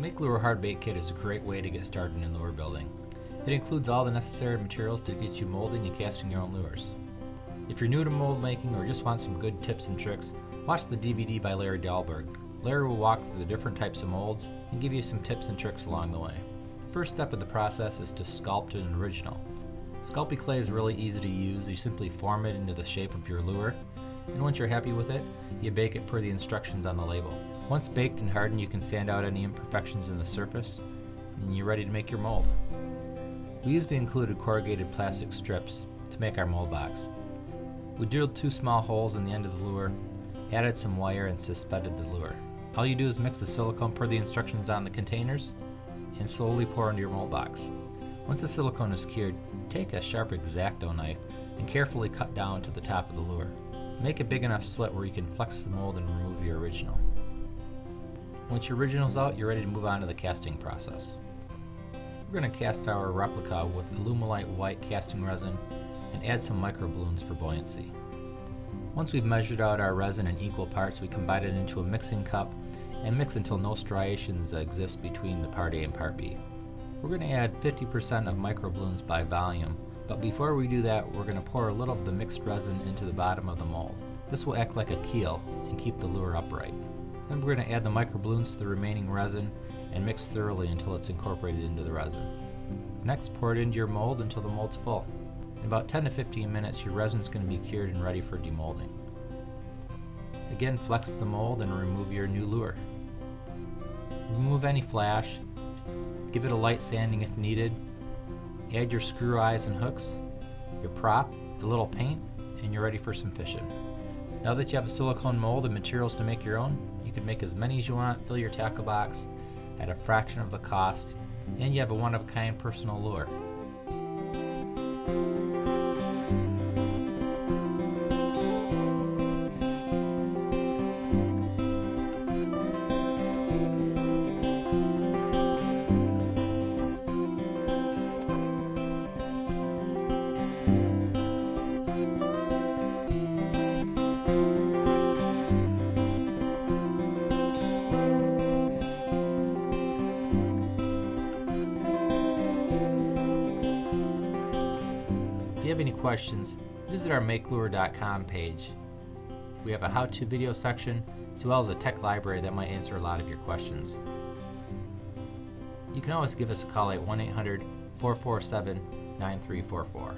MakeLure hard bait kit is a great way to get started in lure building. It includes all the necessary materials to get you molding and casting your own lures. If you're new to mold making or just want some good tips and tricks, watch the DVD by Larry Dahlberg. Larry will walk through the different types of molds and give you some tips and tricks along the way. The first step of the process is to sculpt an original. Sculpey clay is really easy to use. You simply form it into the shape of your lure, and once you're happy with it, you bake it per the instructions on the label. Once baked and hardened, you can sand out any imperfections in the surface, and you're ready to make your mold. We used the included corrugated plastic strips to make our mold box. We drilled 2 small holes in the end of the lure, added some wire, and suspended the lure. All you do is mix the silicone per the instructions on the containers, and slowly pour into your mold box. Once the silicone is cured, take a sharp X-Acto knife and carefully cut down to the top of the lure. Make a big enough slit where you can flex the mold and remove your original. Once your original is out, you're ready to move on to the casting process. We're going to cast our replica with Alumilite white casting resin and add some microballoons for buoyancy. Once we've measured out our resin in equal parts, we combine it into a mixing cup and mix until no striations exist between the part A and part B. We're going to add 50% of microballoons by volume, but before we do that, we're going to pour a little of the mixed resin into the bottom of the mold. This will act like a keel and keep the lure upright. Then we're going to add the microballoons to the remaining resin and mix thoroughly until it's incorporated into the resin. Next, pour it into your mold until the mold's full. In about 10 to 15 minutes, your resin is going to be cured and ready for demolding. Again, flex the mold and remove your new lure. Remove any flash, give it a light sanding if needed, add your screw eyes and hooks, your prop, a little paint, and you're ready for some fishing. Now that you have a silicone mold and materials to make your own, you can make as many as you want, fill your tackle box at a fraction of the cost, and you have a one-of-a-kind personal lure. If you have any questions, visit our MakeLure.com page. We have a how-to video section as well as a tech library that might answer a lot of your questions. You can always give us a call at 1-800-447-9344.